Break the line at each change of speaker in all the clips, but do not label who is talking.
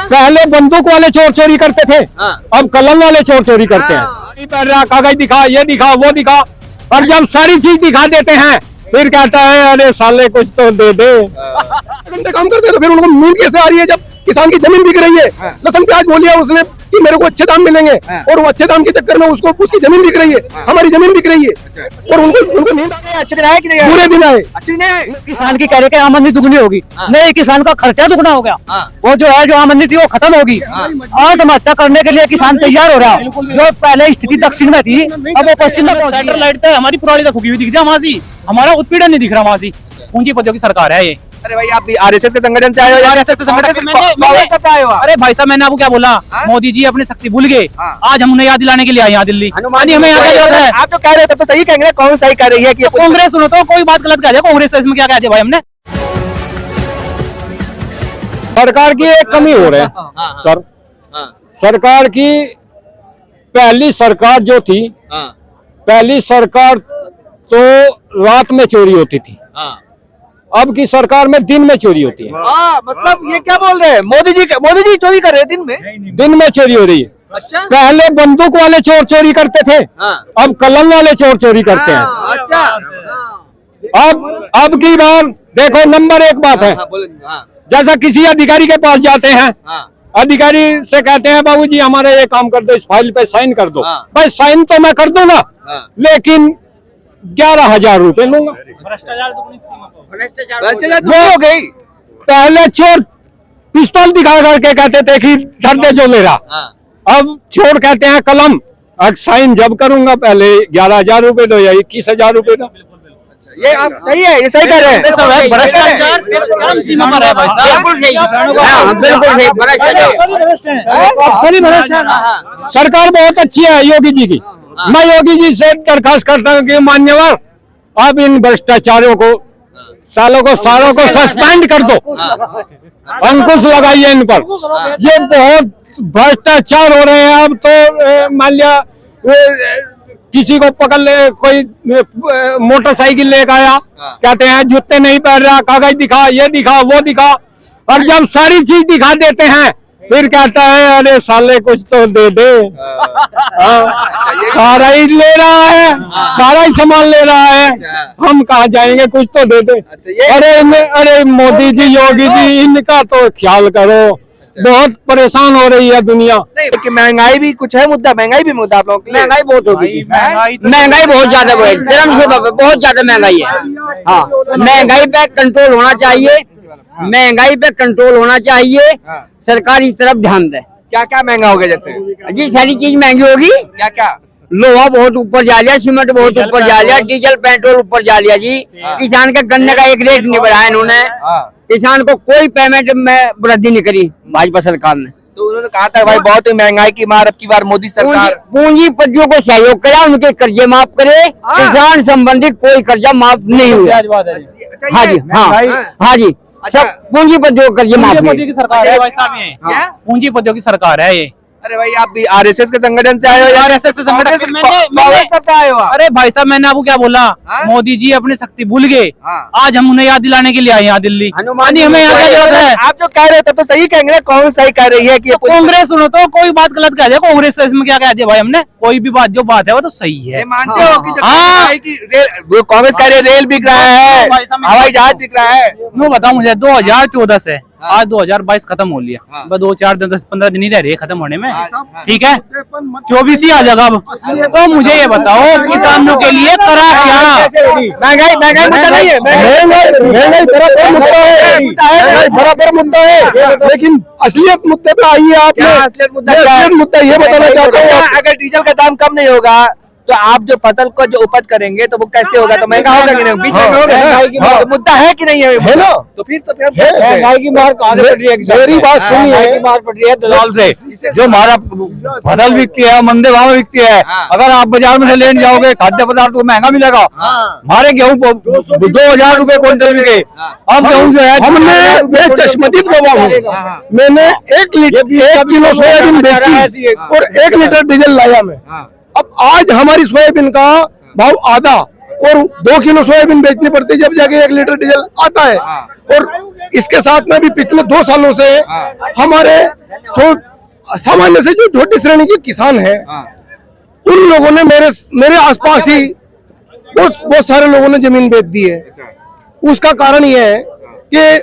पहले बंदूक वाले चोर चोरी करते थे, अब कलम वाले चोर चोरी करते हैं। नहीं पढ़ रहा, कागज दिखा, ये दिखा, वो दिखा, और जब सारी चीज दिखा देते हैं फिर कहता है अरे साले कुछ तो दे दे। घंटे काम करते तो फिर उनको नींद कैसे आ रही है जब किसान की जमीन बिक रही है। लहसुन प्याज बोलिया उसने कि मेरे को अच्छे दाम मिलेंगे, और वो अच्छे दाम के चक्कर में उसको उसकी जमीन बिक रही है, हमारी जमीन बिक रही है, और उनको नींद आ गई। अच्छे दिन आए कि नहीं? बुरे दिन आए। अच्छे दिन आए।
किसान की कह रहे कि आमदनी दुगनी होगी, नहीं, किसान का खर्चा दुगना हो गया। वो जो है जो आमदनी थी वो खत्म होगी। आत्महत्या करने के लिए किसान तैयार हो रहा है। जो पहले स्थिति दक्षिण में थी अब वो पश्चिम में पहुंच गई।
लाइट तो हमारी पुरानी तक हुई दिख जाए, वहां हमारा उत्पीड़न नहीं दिख रहा। वहां पूंजीपतियों की सरकार है ये।
अरे भाई आप आरएसएस के संगठन से आए हो?
आरएसएस संगठन से आए हो? अरे भाई साहब मैंने आपको क्या बोला, मोदी जी अपनी शक्ति भूल गए। आज हम उन्हें याद दिलाने के लिए आए यहाँ दिल्ली। हमें यहाँ क्या है?
आप तो कह रहे थे तो सही कहेंगे, कौन सही कह रही है कि
कांग्रेस सुनो तो कोई बात गलत कह दिया। कांग्रेस इसमें क्या कह दिया भाई हमने?
सरकार की एक कमी हो रही है सर। सरकार की पहली सरकार जो थी, पहली सरकार तो रात में चोरी होती थी, अब की सरकार में दिन में चोरी होती है।
मतलब ये क्या बोल रहे हैं? मोदी जी चोरी कर रहे हैं दिन में
चोरी हो रही है।
अच्छा,
पहले बंदूक वाले चोर चोरी करते थे, अब कलम वाले चोर चोरी करते हैं।
अच्छा,
अब की बार देखो नंबर एक बात है, जैसा किसी अधिकारी के पास जाते हैं, अधिकारी से कहते हैं बाबूजी हमारा ये काम कर दो, इस फाइल पे साइन कर दो। भाई साइन तो मैं कर दूंगा, लेकिन 11,000 रुपए लूंगा।
भ्रष्टाचार
वो हो गई।
पहले चोर पिस्तौल दिखा करके कहते थे कि धर दे जो मेरा, अब चोर कहते हैं कलम, और साइन जब करूंगा पहले 11,000 रुपए दो या 21,000 रुपए दो।
ये आप सही है, ये सही कह रहे हैं।
भ्रष्टाचार बिल्कुल
नहीं।
सरकार बहुत अच्छी है योगी जी की। मैं योगी जी से दरखास्त करता हूँ कि मान्यवर अब इन भ्रष्टाचारियों को सालों को सस्पेंड कर दो, अंकुश लगाइए इन पर। ये बहुत भ्रष्टाचार हो रहे हैं। अब तो मान लिया किसी को पकड़ ले, कोई मोटरसाइकिल लेकर आया, कहते हैं जूते नहीं पहन रहा, कागज दिखा, ये दिखा, वो दिखा, और जब सारी चीज दिखा देते हैं फिर कहता है अरे साले कुछ तो दे दे। सारा ही ले रहा है, सारा ही सामान ले रहा है, हम कहाँ जाएंगे, कुछ तो दे दे। अरे मोदी जी, योगी जी, इनका तो ख्याल करो। बहुत परेशान हो रही है दुनिया।
नहीं कि महंगाई भी कुछ है मुद्दा, महंगाई भी मुद्दा आप लोगों के लिए।
महंगाई बहुत होगी,
महंगाई बहुत ज्यादा बहुत ज्यादा महंगाई है। हाँ, महंगाई पे कंट्रोल होना चाहिए, महंगाई पे कंट्रोल होना चाहिए। सरकार इस तरफ ध्यान दे।
क्या क्या महंगा हो गया? जैसे
जी सारी चीज महंगी होगी।
क्या क्या?
लोहा बहुत ऊपर जा लिया, सीमेंट बहुत ऊपर जा लिया, डीजल पेट्रोल ऊपर जा लिया जी। किसान के गन्ने का एक रेट नहीं बढ़ाया इन्होंने, किसान को कोई पेमेंट में वृद्धि नहीं करी भाजपा सरकार ने।
तो उन्होंने कहा था भाई बहुत महंगाई की मार, अब की बार मोदी सरकार
पूंजीपतियों को सहयोग करा, उनके कर्जे माफ करे, किसान संबंधी कोई कर्जा माफ नहीं हुआ। हाँ जी, हाँ जी, सब पूंजीपतियों को कर्जे माफ।
पूंजीपतियों की सरकार है भाई साहब, ये पूंजीपतियों की सरकार है ये।
अरे भाई आप भी आरएसएस के संगठन से आए हो?
आरएसएस के संगठन से मैंने
आए हो?
अरे भाई साहब मैंने आपको क्या बोला, मोदी जी अपनी शक्ति भूल गए। आज हम उन्हें याद दिलाने के लिए आए यहाँ दिल्ली। हमें यहाँ क्या जरूरत है?
आप जो कह रहे थे तो सही कहेंगे, कौन सही कह रही है कि
कांग्रेस सुनो तो कोई बात गलत कह दिया। कांग्रेस इसमें क्या कह दिया भाई हमने? कोई भी बात जो बात है वो तो सही है।
मानते हो कि कांग्रेस कह रही है रेल बिक रहा है, हवाई जहाज बिक रहा है?
मैं बताऊं, मुझे 2014 से आज 2022 खत्म हो लिया, बस 2-4-10-15 दिन ही रह रहे खत्म होने में। ठीक है, 24 ही आ जाएगा अब। तो मुझे ये बताओ किसानों के लिए करा क्या?
महंगाई मुद्दा नहीं है,
महंगाई बराबर मुद्दा है, लेकिन असलियत मुद्दे पे आइए आप।
असलियत मुद्दा ये बताना चाहता हूँ, अगर डीजल का दाम कम नहीं होगा तो आप जो फसल को जो उपज करेंगे तो वो कैसे होगा? तो महंगा होगा कि नहीं? बीच में होगा। मुद्दा है कि नहीं है
ना?
तो फिर
महंगाई की मार कहाँ से पड़ रही है? मेरी बात सुनिए, मार पड़ रही है दलाल से। जो हमारा फसल बिकती है मंदे भाव में बिकती है, अगर आप बाजार में से लेने जाओगे खाद्य पदार्थ तो महंगा मिलेगा। हमारे गेहूँ 2,000 रुपए क्विंटल बिके। अब गेहूँ जो है, हमने चश्मदीद गवाह हूँ, मैंने 1 किलो सोयाबीन बेची और 1 लीटर डीजल लाया मैं। अब आज हमारी सोयाबीन का भाव आधा और 2 किलो सोयाबीन बेचनी पड़ती है जब जाके 1 लीटर डीजल आता है। और
इसके साथ में भी पिछले 2 सालों से हमारे सामान्य से जो छोटी श्रेणी के किसान हैं, उन लोगों ने मेरे आसपास ही बहुत सारे लोगों ने जमीन बेच दी है। उसका कारण यह है कि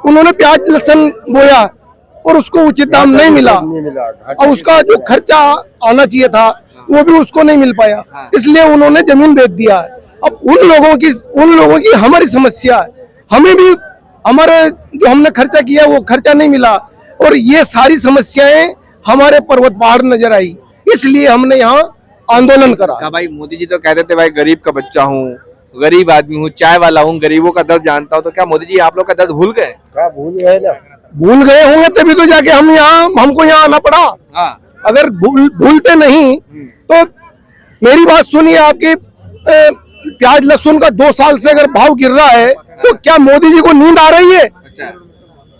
उन्होंने प्याज लहसुन बोया और उसको उचित दाम नहीं मिला और उसका जो खर्चा आना चाहिए था वो भी उसको नहीं मिल पाया, इसलिए उन्होंने जमीन बेच दिया है। अब उन लोगों की हमारी समस्या है, हमें भी हमारे जो हमने खर्चा किया वो खर्चा नहीं मिला और ये सारी समस्याएं हमारे पर्वत पहाड़ नजर आई, इसलिए हमने यहाँ आंदोलन करा।
भाई मोदी जी तो कहते थे भाई गरीब का बच्चा हूँ, गरीब आदमी हूँ, चाय वाला हूँ, गरीबों का दर्द जानता हूँ, तो क्या मोदी जी आप लोग का दर्द भूल गए?
भूल गए होंगे तभी तो जाके हमको यहाँ आना पड़ा। अगर भूलते नहीं तो मेरी बात सुनिए, आपकी प्याज लहसुन का 2 साल से अगर भाव गिर रहा है तो क्या मोदी जी को नींद आ रही है?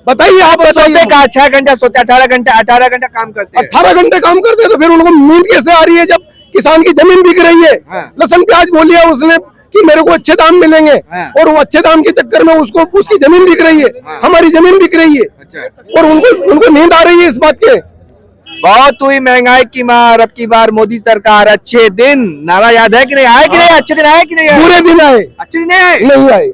बताइए, आप बताइए।
6 घंटा सोते, 18 घंटा काम करते हैं।
18 घंटे काम करते हैं तो फिर उनको नींद कैसे आ रही है जब किसान की जमीन बिक रही है? लहसुन प्याज बोलिए उसने कि मेरे को अच्छे दाम मिलेंगे और वो अच्छे दाम के चक्कर में उसकी जमीन बिक रही है, हमारी जमीन बिक रही है और उनको नींद आ रही है इस बात के।
बहुत हुई महंगाई की मार, अब की बार मोदी सरकार अच्छे दिन, नारा याद है कि नहीं? आए कि नहीं? अच्छे दिन आए कि नहीं?
बुरे दिन आए,
अच्छे दिन आए,
नहीं आए,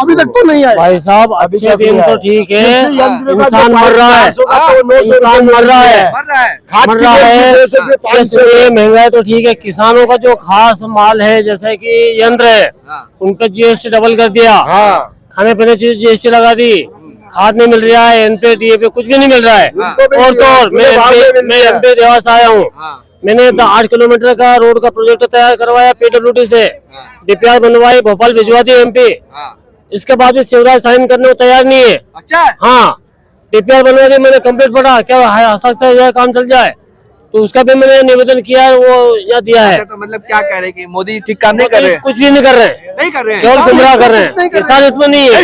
अभी तक तो नहीं आए।
भाई साहब अच्छे दिन तो ठीक है, इंसान मर रहा है, इंसान मर रहा है, मर रहा है। ये महंगाई तो ठीक है, किसानों का जो खास माल है जैसे कि यंत्र है उनका जीएसटी डबल कर दिया, खाने पीने चीज जीएसटी लगा दी, खाद नहीं मिल रहा है, एनपी डीएपी कुछ भी नहीं मिल रहा है। और तो मैं एमपी देवास आया हूँ, मैंने 8 किलोमीटर का रोड का प्रोजेक्ट तैयार करवाया पीडब्ल्यूडी से, डीपीआर बनवाई, भोपाल भिजवा दी एमपी। इसके बाद भी शिवराज साइन करने को तैयार नहीं है।
अच्छा,
हाँ, डीपीआर बनवा दी, मैंने कंप्लीट पढ़ा, क्या हस्ताक्षर काम चल जाए, तो उसका भी मैंने निवेदन किया है, वो यहाँ दिया है।
तो मतलब क्या कह रहे कि मोदी ठीक काम नहीं कर रहे?
कुछ भी नहीं कर रहे,
नहीं कर रहे हैं,
केवल गुमराह कर रहे हैं। किसान इसमें नहीं है,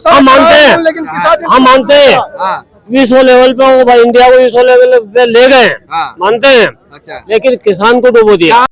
हम मानते हैं, हम मानते हैं विश्व लेवल पे वो भाई इंडिया को विश्व लेवल पे ले गए, मानते हैं, लेकिन किसान को डूबो दिया।